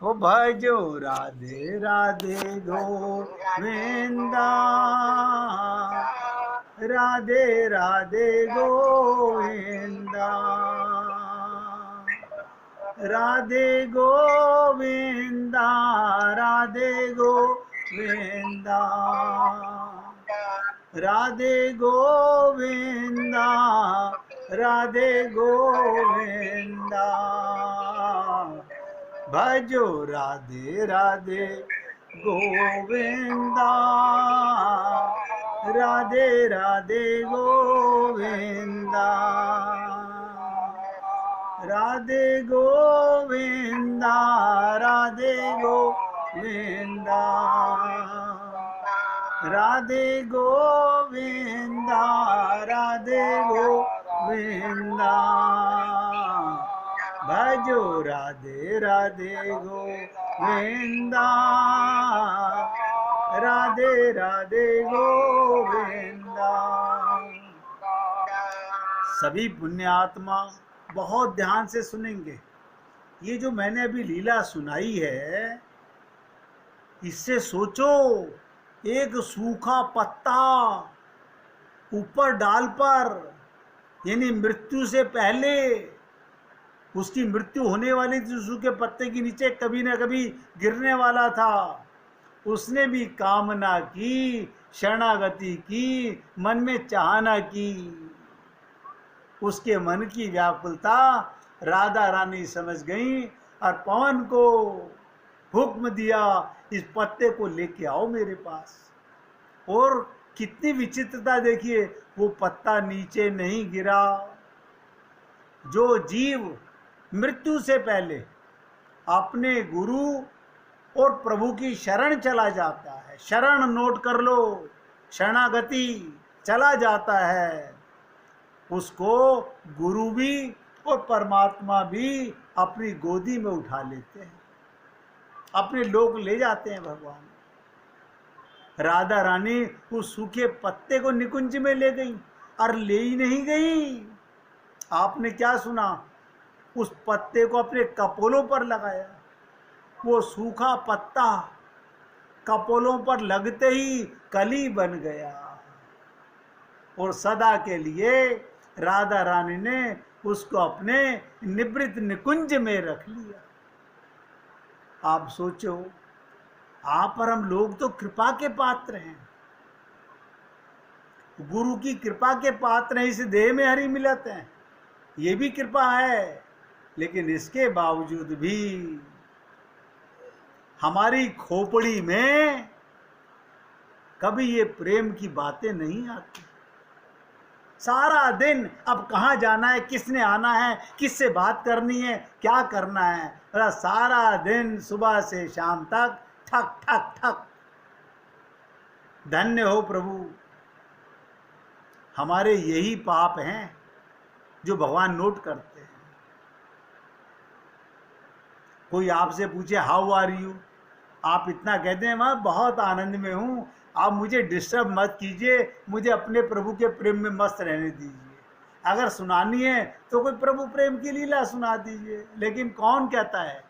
ओ भजो राधे राधे गोविंदा, राधे राधे गोविंदा, राधे गोविंदा, राधे गोविंदा, राधे गोविंदा, राधे गोविंदा, भजो राधे राधे गोविंदा, राधे राधे गोविंदा, राधे गोविंदा, राधे गोविंदा, राधे गोविंदा, राधे गोविंदा, भजो राधे राधे गोविंदा, राधे राधे गोविंदा। सभी पुण्यात्मा बहुत ध्यान से सुनेंगे। ये जो मैंने अभी लीला सुनाई है, इससे सोचो, एक सूखा पत्ता ऊपर डाल पर, यानी मृत्यु से पहले उसकी मृत्यु होने वाली थी, सूखे पत्ते के नीचे कभी ना कभी गिरने वाला था। उसने भी कामना की, शरणागति की, मन में चाहना की। उसके मन की व्याकुलता राधा रानी समझ गई और पवन को हुक्म दिया, इस पत्ते को लेके आओ मेरे पास। और कितनी विचित्रता देखिए, वो पत्ता नीचे नहीं गिरा। जो जीव मृत्यु से पहले अपने गुरु और प्रभु की शरण चला जाता है, शरण नोट कर लो, शरणागति चला जाता है, उसको गुरु भी और परमात्मा भी अपनी गोदी में उठा लेते हैं, अपने लोक ले जाते हैं भगवान। राधा रानी उस सूखे पत्ते को निकुंज में ले गई, और ले ही नहीं गई। आपने क्या सुना? उस पत्ते को अपने कपोलों पर लगाया। वो सूखा पत्ता कपोलों पर लगते ही कली बन गया, और सदा के लिए राधा रानी ने उसको अपने निवृत्त निकुंज में रख लिया। आप सोचो, आप पर हम लोग तो कृपा के पात्र हैं, गुरु की कृपा के पात्र हैं, इस देह में हरि मिलत हैं, ये भी कृपा है। लेकिन इसके बावजूद भी हमारी खोपड़ी में कभी ये प्रेम की बातें नहीं आती। सारा दिन अब कहाँ जाना है, किसने आना है, किससे बात करनी है, क्या करना है, सारा दिन सुबह से शाम तक ठक ठक ठक। धन्य हो प्रभु, हमारे यही पाप हैं जो भगवान नोट करते हैं। कोई आपसे पूछे हाउ आर यू, आप इतना कहते हैं मैं बहुत आनंद में हूँ, आप मुझे डिस्टर्ब मत कीजिए, मुझे अपने प्रभु के प्रेम में मस्त रहने दीजिए। अगर सुनानी है तो कोई प्रभु प्रेम की लीला सुना दीजिए। लेकिन कौन कहता है,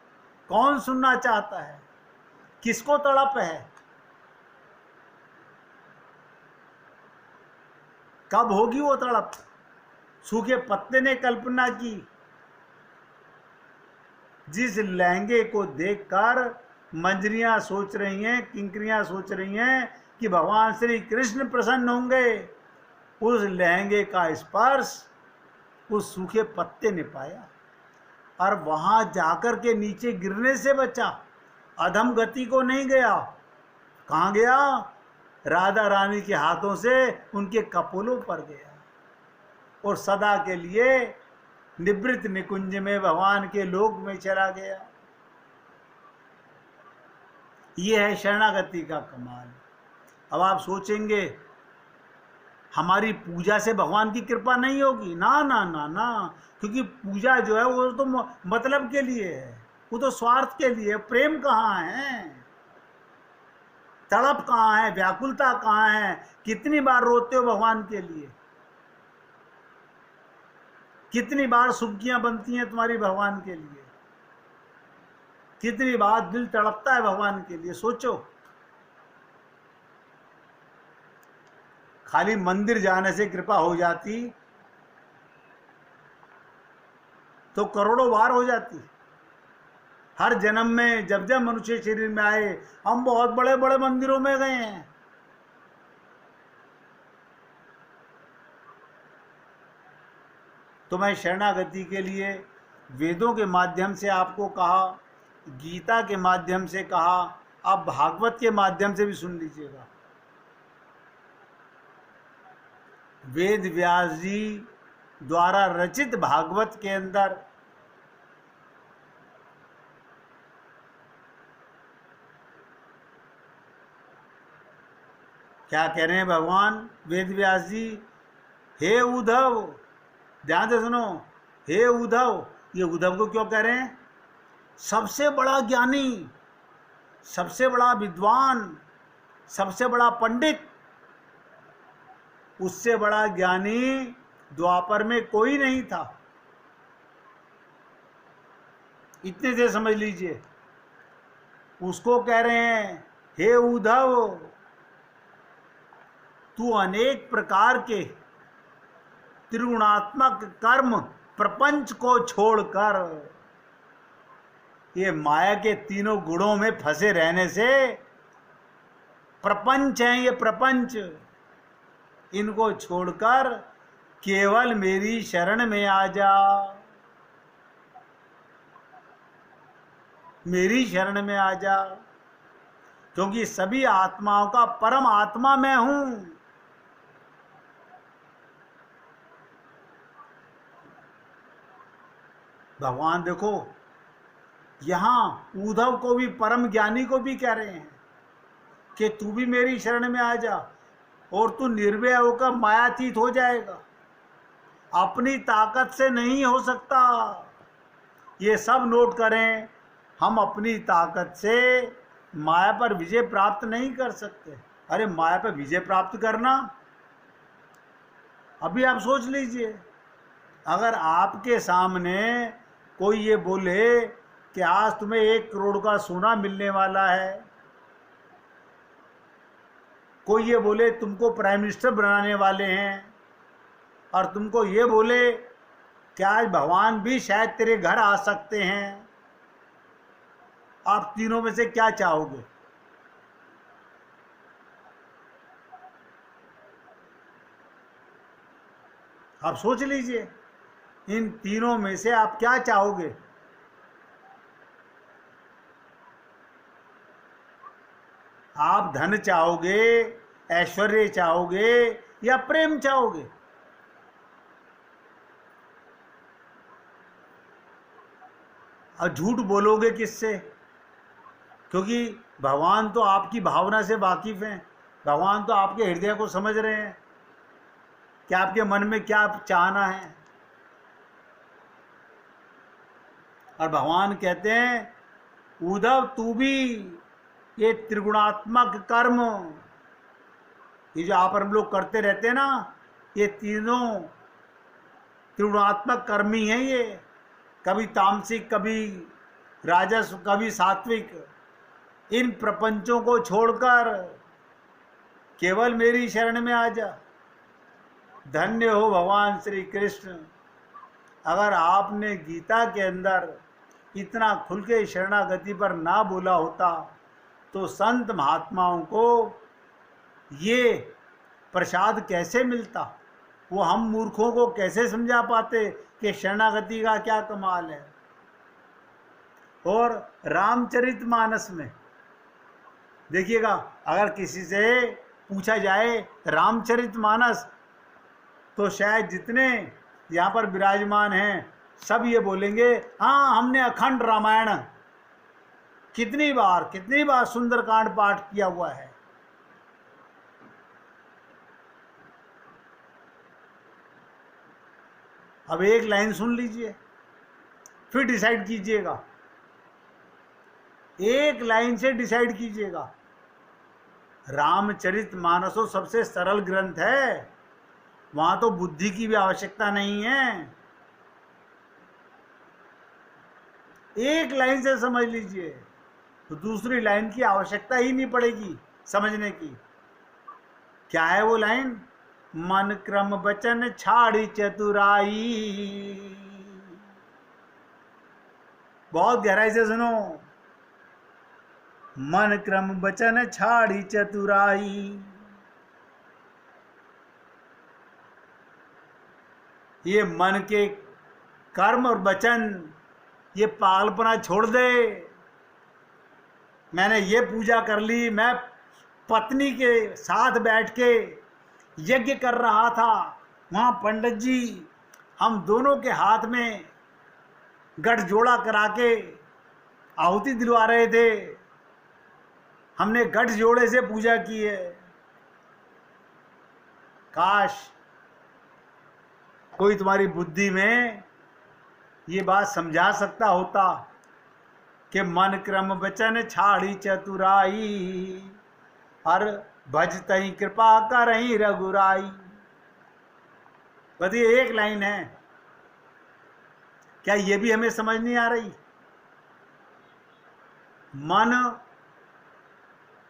कौन सुनना चाहता है, किसको तड़प है? कब होगी वो तड़प? सूखे पत्ते ने कल्पना की, जिस लहंगे को देखकर मंजरियां सोच रही हैं, किंकरियां सोच रही हैं कि भगवान श्री कृष्ण प्रसन्न होंगे, उस लहंगे का स्पर्श उस सूखे पत्ते ने पाया, और वहां जाकर के नीचे गिरने से बचा, अधम गति को नहीं गया। कहाँ गया? राधा रानी के हाथों से उनके कपोलों पर गया, और सदा के लिए निवृत्त निकुंज में भगवान के लोक में चला गया। ये है शरणागति का कमाल। अब आप सोचेंगे हमारी पूजा से भगवान की कृपा नहीं होगी। ना ना ना ना, क्योंकि पूजा जो है वो तो मतलब के लिए है, वो तो स्वार्थ के लिए। प्रेम कहाँ है, तड़प कहाँ है, व्याकुलता कहाँ है? कितनी बार रोते हो भगवान के लिए, कितनी बार सुबकियां बनती हैं तुम्हारी भगवान के लिए। कितनी बार दिल तड़पता है भगवान के लिए, सोचो। खाली मंदिर जाने से कृपा हो जाती तो करोड़ों बार हो जाती। हर जन्म में जब जब मनुष्य शरीर में आए, हम बहुत बड़े बड़े मंदिरों में गए हैं। तो मैं शरणागति के लिए वेदों के माध्यम से आपको कहा, गीता के माध्यम से कहा, आप भागवत के माध्यम से भी सुन लीजिएगा। वेद व्यास जी द्वारा रचित भागवत के अंदर क्या कह रहे हैं भगवान वेद व्यास जी? हे उद्धव, ध्यान से सुनो, हे उद्धव। ये उद्धव को क्यों कह रहे हैं? सबसे बड़ा ज्ञानी, सबसे बड़ा विद्वान, सबसे बड़ा पंडित, उससे बड़ा ज्ञानी द्वापर में कोई नहीं था। इतने से समझ लीजिए। उसको कह रहे हैं, हे उद्धव, तू अनेक प्रकार के त्रिगुणात्मक कर्म प्रपंच को छोड़कर ये माया के तीनों गुणों में फंसे रहने से, प्रपंच है ये प्रपंच, इनको छोड़कर केवल मेरी शरण में आ जा, मेरी शरण में आ जा, क्योंकि सभी आत्माओं का परम आत्मा मैं हूं। भगवान देखो, यहां उद्धव को भी, परम ज्ञानी को भी कह रहे हैं कि तू भी मेरी शरण में आ जा और तू निर्भय होकर मायातीत हो जाएगा। अपनी ताकत से नहीं हो सकता, ये सब नोट करें। हम अपनी ताकत से माया पर विजय प्राप्त नहीं कर सकते। अरे माया पर विजय प्राप्त करना, अभी आप सोच लीजिए, अगर आपके सामने कोई ये बोले कि आज तुम्हें 1 करोड़ का सोना मिलने वाला है, कोई ये बोले तुमको प्राइम मिनिस्टर बनाने वाले हैं, और तुमको ये बोले कि आज भगवान भी शायद तेरे घर आ सकते हैं, आप तीनों में से क्या चाहोगे? आप सोच लीजिए, इन तीनों में से आप क्या चाहोगे? आप धन चाहोगे, ऐश्वर्य चाहोगे, या प्रेम चाहोगे? और झूठ बोलोगे किससे? क्योंकि भगवान तो आपकी भावना से वाकिफ हैं, भगवान तो आपके हृदय को समझ रहे हैं कि आपके मन में क्या चाहना है। और भगवान कहते हैं, उद्धव तू भी ये त्रिगुणात्मक कर्म, ये जो आप हम लोग करते रहते हैं ना, ये तीनों त्रिगुणात्मक कर्म ही हैं। ये कभी तामसिक, कभी राजस, कभी सात्विक, इन प्रपंचों को छोड़कर केवल मेरी शरण में आ जा। धन्य हो भगवान श्री कृष्ण। अगर आपने गीता के अंदर इतना खुल के शरणागति पर ना बोला होता तो संत महात्माओं को ये प्रसाद कैसे मिलता? वो हम मूर्खों को कैसे समझा पाते कि शरणागति का क्या कमाल है? और रामचरितमानस में देखिएगा, अगर किसी से पूछा जाए रामचरितमानस, तो शायद जितने यहाँ पर विराजमान हैं सब ये बोलेंगे, हाँ हमने अखंड रामायण कितनी बार सुंदरकांड पाठ किया हुआ है। अब एक लाइन सुन लीजिए, फिर डिसाइड कीजिएगा, एक लाइन से डिसाइड कीजिएगा। रामचरितमानसो सबसे सरल ग्रंथ है, वहां तो बुद्धि की भी आवश्यकता नहीं है। एक लाइन से समझ लीजिए तो दूसरी लाइन की आवश्यकता ही नहीं पड़ेगी समझने की। क्या है वो लाइन? मन क्रम वचन छाड़ी चतुराई। बहुत गहराई से सुनो। मन क्रम वचन छाड़ी चतुराई। ये मन के कर्म और वचन, ये पागलपना छोड़ दे। मैंने ये पूजा कर ली, मैं पत्नी के साथ बैठ के यज्ञ कर रहा था, वहाँ पंडित जी हम दोनों के हाथ में गठजोड़ा करा के आहुति दिलवा रहे थे, हमने गठजोड़े से पूजा की है। काश कोई तुम्हारी बुद्धि में ये बात समझा सकता होता कि मन क्रम वचन छाड़ी चतुराई, और भजतई कृपा करई रघुराई। बस ये एक लाइन है, क्या ये भी हमें समझ नहीं आ रही? मन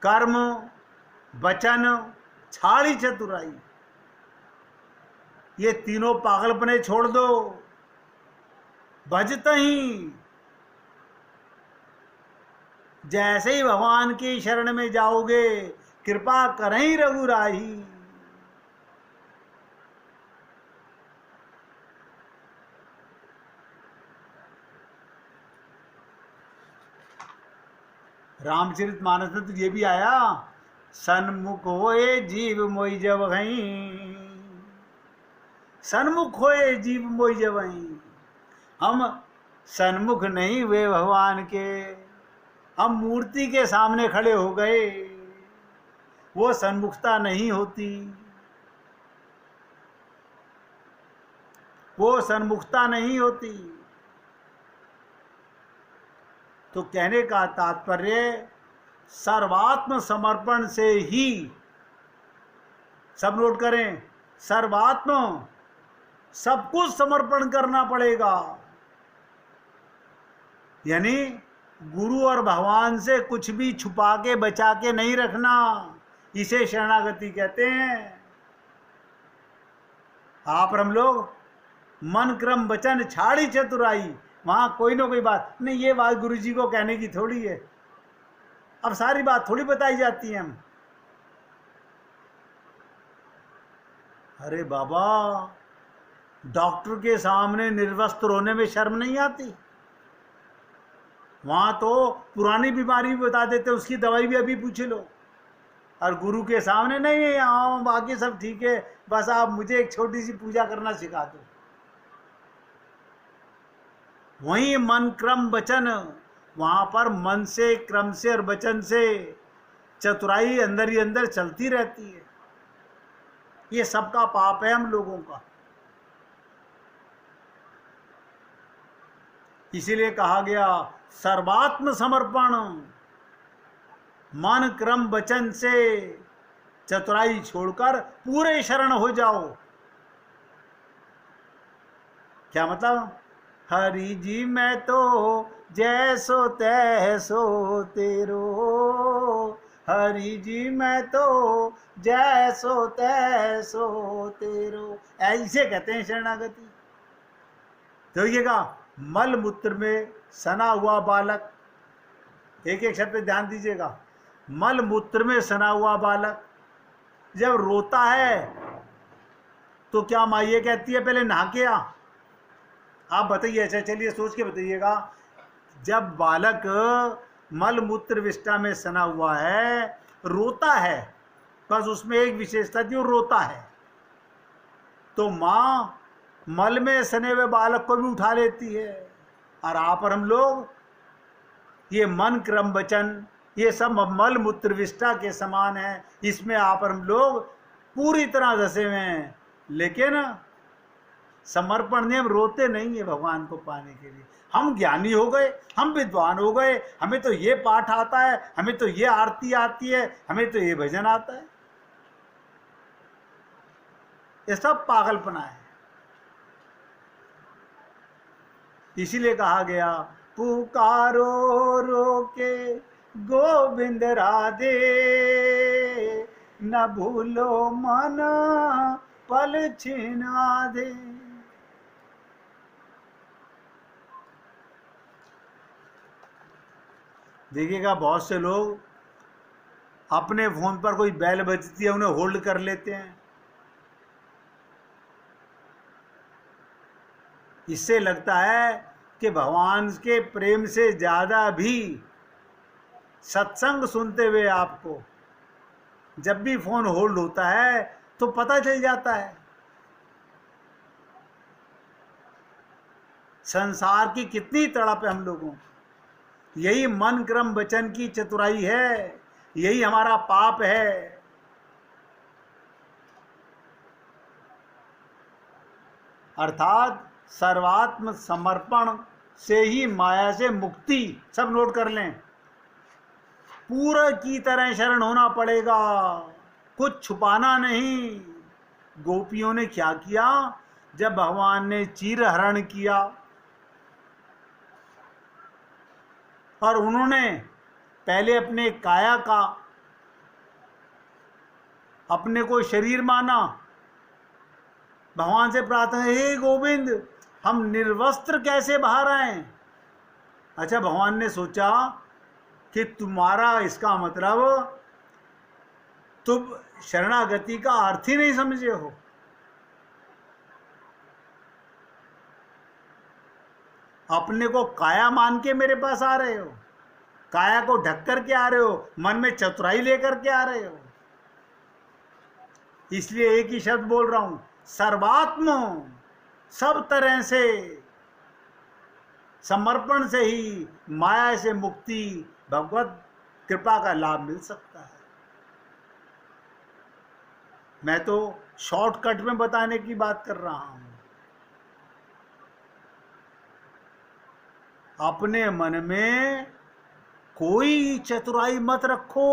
कर्म वचन छाड़ी चतुराई, ये तीनों पागलपने छोड़ दो। भजतई, जैसे ही भगवान की शरण में जाओगे, कृपा करई रघुराई। रामचरित मानस में तो ये भी आया, सन्मुख होए जीव मोई जब गई। सन्मुख होए जीव मोई जब गई। हम सन्मुख नहीं हुए भगवान के, हम मूर्ति के सामने खड़े हो गए। वो सन्मुखता नहीं होती, वो सन्मुखता नहीं होती। तो कहने का तात्पर्य सर्वात्म समर्पण से ही, सब नोट करें, सर्वात्म, सब कुछ समर्पण करना पड़ेगा। यानी गुरु और भगवान से कुछ भी छुपा के बचा के नहीं रखना, इसे शरणागति कहते हैं। आप और हम लोग मन क्रम वचन छाड़ी चतुराई, वहां कोई ना कोई बात नहीं, ये बात गुरु जी को कहने की थोड़ी है। अब सारी बात थोड़ी बताई जाती है हम। अरे बाबा, डॉक्टर के सामने निर्वस्त्र होने में शर्म नहीं आती? वहां तो पुरानी बीमारी भी बता देते, उसकी दवाई भी अभी पूछ लो। और गुरु के सामने नहीं, हाँ बाकी सब ठीक है, बस आप मुझे एक छोटी सी पूजा करना सिखा दो। वहीं मन क्रम वचन, वहां पर मन से, क्रम से और वचन से चतुराई अंदर ही अंदर चलती रहती है। ये सबका पाप है हम लोगों का। इसीलिए कहा गया सर्वात्म समर्पण, मन क्रम वचन से चतुराई छोड़कर पूरे शरण हो जाओ। क्या मतलब? हरि जी मैं तो जैसो तैसो तेरो, हरि जी मैं तो जैसो तैसो तेरो, ऐसे कहते हैं शरणागति। तो ये कहा मल मूत्र में सना हुआ बालक, एक एक शब्द पे ध्यान दीजिएगा। मल मूत्र में सना हुआ बालक जब रोता है तो क्या माँ ये कहती है पहले नहा के आ? आप बताइए, अच्छा चलिए सोच के बताइएगा। जब बालक मल मूत्र विष्ठा में सना हुआ है, रोता है, बस उसमें एक विशेषता थी, वो रोता है, तो माँ मल में सने हुए बालक को भी उठा लेती है। और आप और हम लोग ये मन क्रम वचन, ये सब मल मूत्र विष्ठा के समान है, इसमें आप और हम लोग पूरी तरह धसे हुए हैं। लेकिन समर्पण नहीं, हम रोते नहीं है भगवान को पाने के लिए। हम ज्ञानी हो गए, हम विद्वान हो गए, हमें तो ये पाठ आता है, हमें तो ये आरती आती है, हमें तो ये भजन आता है। ये सब पागलपना है। इसीलिए कहा गया पुकारो रो के गोविंद राधे, न भूलो मन पल छिना दे। देखिएगा बहुत से लोग अपने फोन पर कोई बेल बजती है उन्हें होल्ड कर लेते हैं। इससे लगता है कि भगवान के प्रेम से ज्यादा भी सत्संग सुनते हुए आपको जब भी फोन होल्ड होता है तो पता चल जाता है। संसार की कितनी तड़प है हम लोगों। यही मन क्रम वचन की चतुराई है, यही हमारा पाप है। अर्थात सर्वात्म समर्पण से ही माया से मुक्ति। सब नोट कर लें, पूरा की तरह शरण होना पड़ेगा, कुछ छुपाना नहीं। गोपियों ने क्या किया जब भगवान ने चीर हरण किया और उन्होंने पहले अपने काया का अपने को शरीर माना, भगवान से प्रार्थना, हे गोविंद हम निर्वस्त्र कैसे बाहर आए। अच्छा, भगवान ने सोचा कि तुम्हारा इसका मतलब तुम शरणागति का अर्थ ही नहीं समझे हो। अपने को काया मान के मेरे पास आ रहे हो, काया को ढक करके आ रहे हो, मन में चतुराई लेकर के आ रहे हो। इसलिए एक ही शब्द बोल रहा हूं, सर्वात्म। सब तरह से समर्पण से ही माया से मुक्ति, भगवत कृपा का लाभ मिल सकता है। मैं तो शॉर्टकट में बताने की बात कर रहा हूं। अपने मन में कोई चतुराई मत रखो।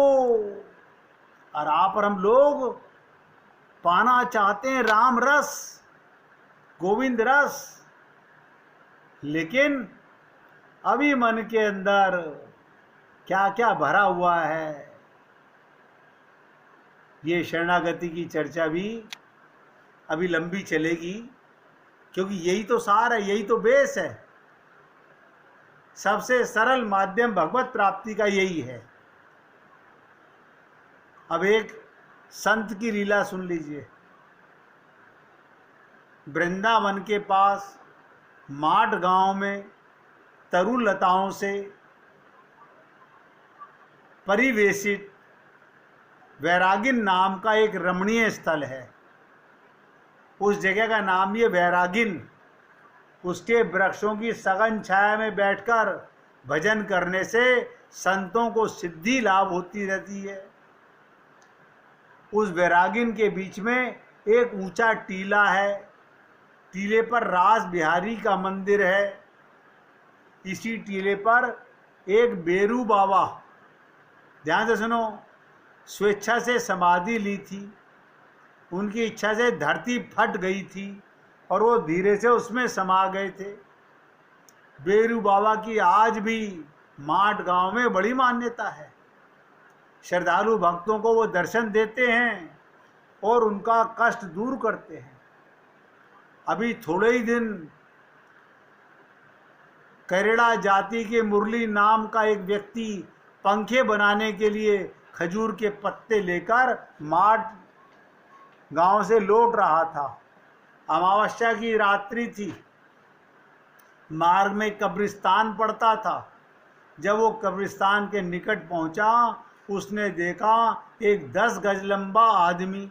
और आप और हम लोग पाना चाहते हैं राम रस, गोविंद रस, लेकिन अभी मन के अंदर क्या क्या भरा हुआ है। ये शरणागति की चर्चा भी अभी लंबी चलेगी, क्योंकि यही तो सार है, यही तो बेस है। सबसे सरल माध्यम भगवत प्राप्ति का यही है। अब एक संत की लीला सुन लीजिए। वृंदावन के पास माट गांव में तरु लताओं से परिवेशित वैरागिन नाम का एक रमणीय स्थल है। उस जगह का नाम ये वैरागिन। उसके वृक्षों की सघन छाया में बैठकर भजन करने से संतों को सिद्धि लाभ होती रहती है। उस वैरागिन के बीच में एक ऊंचा टीला है। टीले पर रास बिहारी का मंदिर है। इसी टीले पर एक बेरू बाबा, ध्यान से सुनो, स्वेच्छा से समाधि ली थी। उनकी इच्छा से धरती फट गई थी और वो धीरे से उसमें समा गए थे। बेरू बाबा की आज भी माट गांव में बड़ी मान्यता है। श्रद्धालु भक्तों को वो दर्शन देते हैं और उनका कष्ट दूर करते हैं। अभी थोड़े ही दिन करेड़ा जाति के मुरली नाम का एक व्यक्ति पंखे बनाने के लिए खजूर के पत्ते लेकर माट गांव से लौट रहा था। अमावस्या की रात्रि थी। मार्ग में कब्रिस्तान पड़ता था। जब वो कब्रिस्तान के निकट पहुंचा, उसने देखा एक 10 गज लंबा आदमी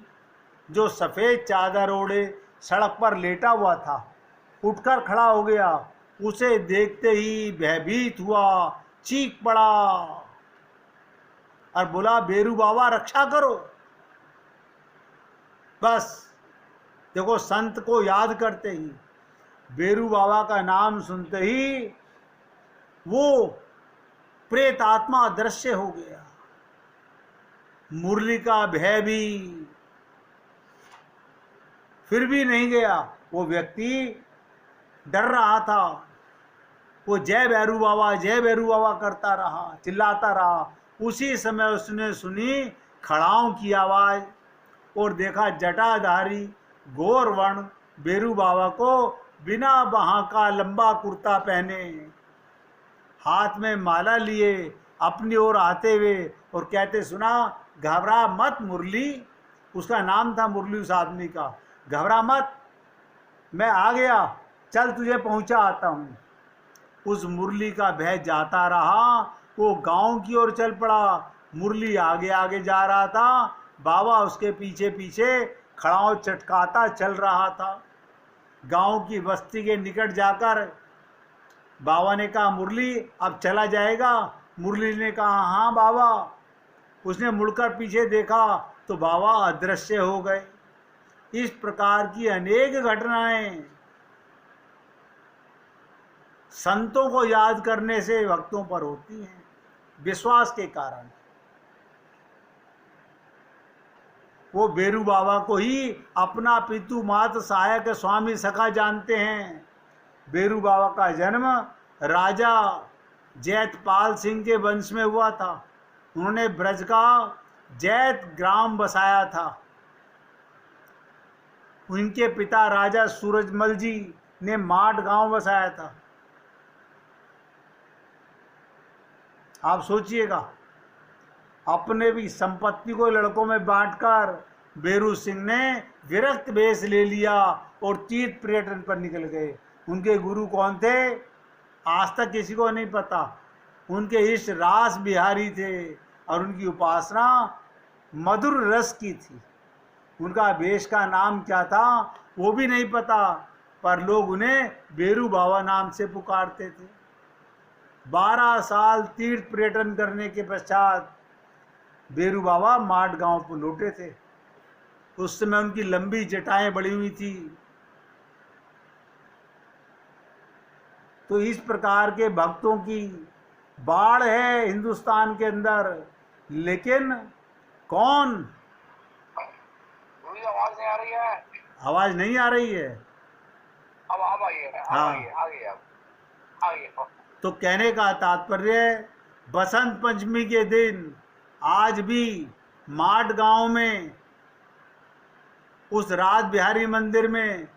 जो सफ़ेद चादर ओढ़े सड़क पर लेटा हुआ था। उठकर खड़ा हो गया। उसे देखते ही भयभीत हुआ, चीख पड़ा और बोला, बेरू बाबा रक्षा करो। बस देखो, संत को याद करते ही, बेरू बाबा का नाम सुनते ही वो प्रेत आत्मा अदृश्य हो गया। मुरली का भय भी फिर भी नहीं गया। वो व्यक्ति डर रहा था। वो जय भैरू बाबा करता रहा, चिल्लाता रहा। उसी समय उसने सुनी खड़ाओं की आवाज़ और देखा जटाधारी घोर वर्ण भैरू बाबा को बिना बाह का लंबा कुर्ता पहने, हाथ में माला लिए अपनी ओर आते हुए और कहते, सुना घबरा मत मुरली। उसका नाम था मुरली उस आदमी का। घबरा मत, मैं आ गया, चल तुझे पहुंचा आता हूँ। उस मुरली का भय जाता रहा, वो गांव की ओर चल पड़ा। मुरली आगे आगे जा रहा था, बाबा उसके पीछे पीछे खड़ाओं चटकाता चल रहा था। गांव की बस्ती के निकट जाकर बाबा ने कहा, मुरली अब चला जाएगा? मुरली ने कहा, हाँ बाबा। उसने मुड़कर पीछे देखा तो बाबा अदृश्य हो गए। इस प्रकार की अनेक घटनाएं संतों को याद करने से भक्तों पर होती हैं, विश्वास के कारण। वो भैरू बाबा को ही अपना पितु मात सहायक स्वामी सखा जानते हैं। भैरू बाबा का जन्म राजा जैतपाल सिंह के वंश में हुआ था। उन्होंने ब्रज का जैत ग्राम बसाया था। उनके पिता राजा सूरजमल जी ने माट गांव बसाया था। आप सोचिएगा, अपने भी संपत्ति को लड़कों में बांटकर भैरू सिंह ने विरक्त वेश ले लिया और तीर्थ पर्यटन पर निकल गए। उनके गुरु कौन थे आज तक किसी को नहीं पता। उनके इष्ट रास बिहारी थे और उनकी उपासना मधुर रस की थी। उनका वेश का नाम क्या था वो भी नहीं पता, पर लोग उन्हें भैरू बाबा नाम से पुकारते थे। 12 साल तीर्थ पर्यटन करने के पश्चात भैरू बाबा माट गांव को लौटे थे। उस समय उनकी लंबी जटाएं बढ़ी हुई थी। तो इस प्रकार के भक्तों की बाढ़ है हिंदुस्तान के अंदर, लेकिन कौन? आवाज नहीं आ रही है। आवाज नहीं आ रही है। अब आई है। हाँ, आ गई। तो कहने का तात्पर्य, बसंत पंचमी के दिन आज भी माट गांव में उस राज बिहारी मंदिर में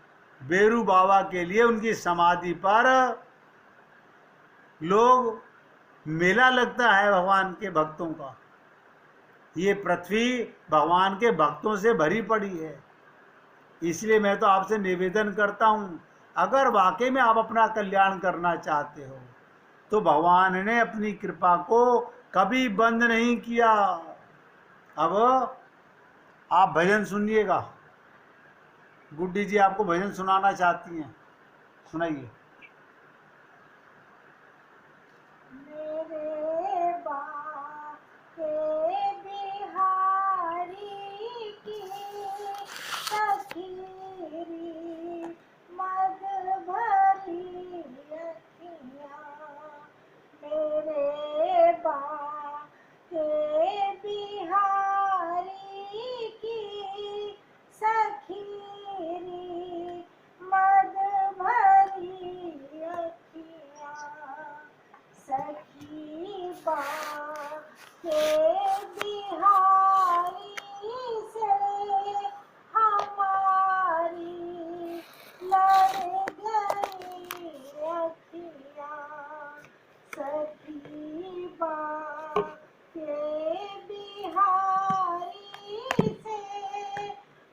भैरू बाबा के लिए उनकी समाधि पर लोग मेला लगता है भगवान के भक्तों का। ये पृथ्वी भगवान के भक्तों से भरी पड़ी है। इसलिए मैं तो आपसे निवेदन करता हूँ, अगर वाकई में आप अपना कल्याण करना चाहते हो तो भगवान ने अपनी कृपा को कभी बंद नहीं किया। अब आप भजन सुनिएगा। गुड्डी जी आपको भजन सुनाना चाहती हैं, सुनाइए। मेरे बाके बिहारी की सखीरी मद भरी अखियाँ, मेरे बाके बिहारी की सखीरी मद भरी अखियाँ, सखी बाके बिहारी से हमारी लड़ गई अखियाँ, सखी बाके बिहारी से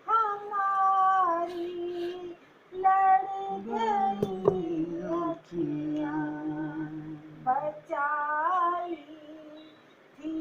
हमारी लड़ गई अखियाँ, बचाई थी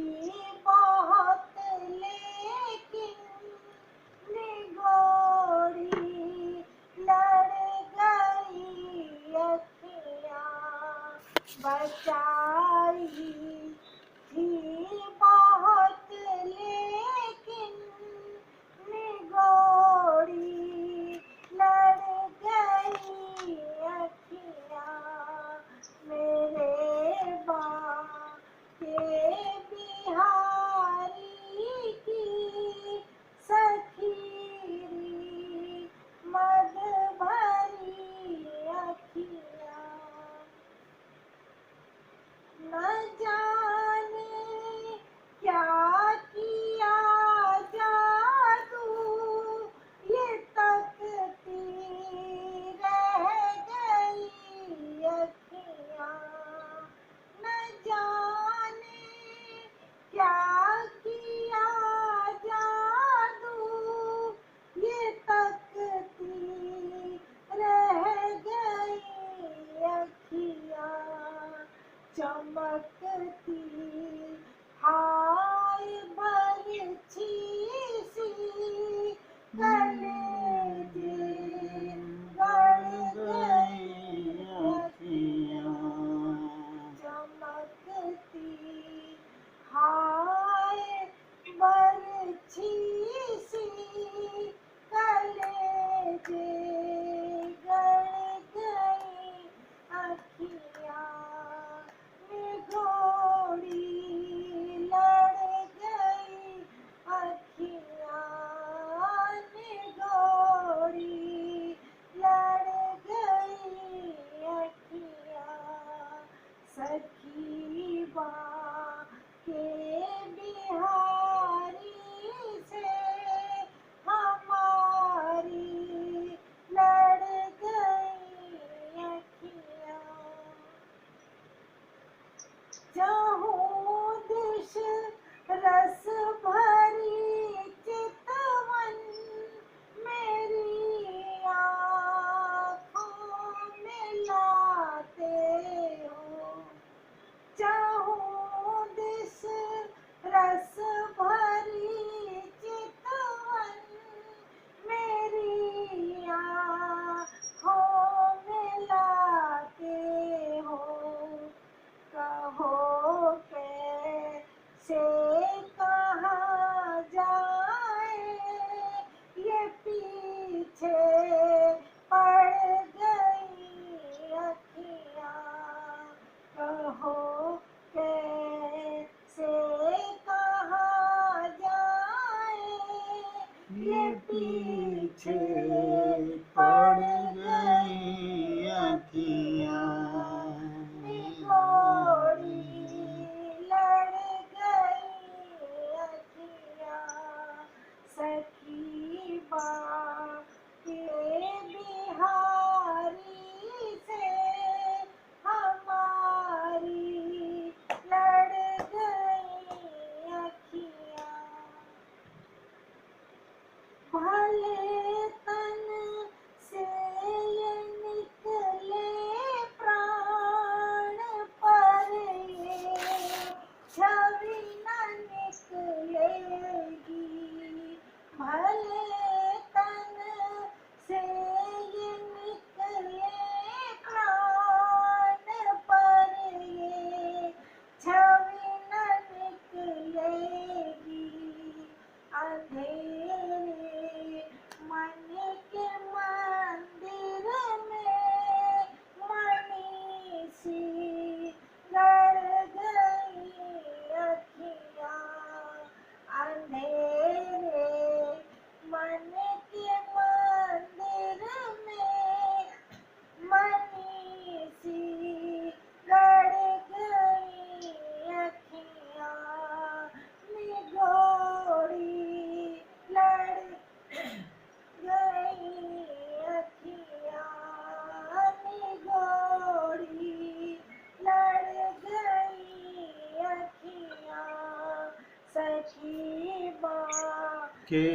सखी माँ के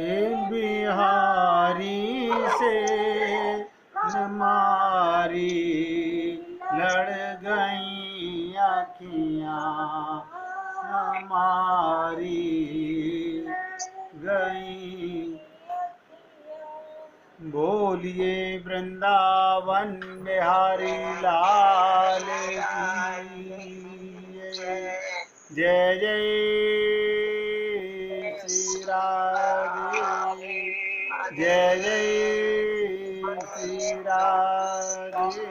बिहारी से हमारी लड़ गई आँखियाँ हमारी गई। बोलिए वृंदावन बिहारी लाल की जय जय श्री राधे जय जय श्री राधे।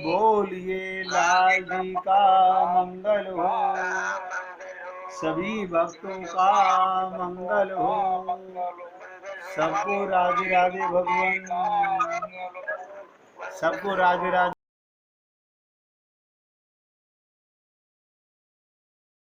बोलिए लाल जी का मंगल हो सभी भक्तों का मंगल हो सबको राधे राधे भगवान सबको राधे राधे।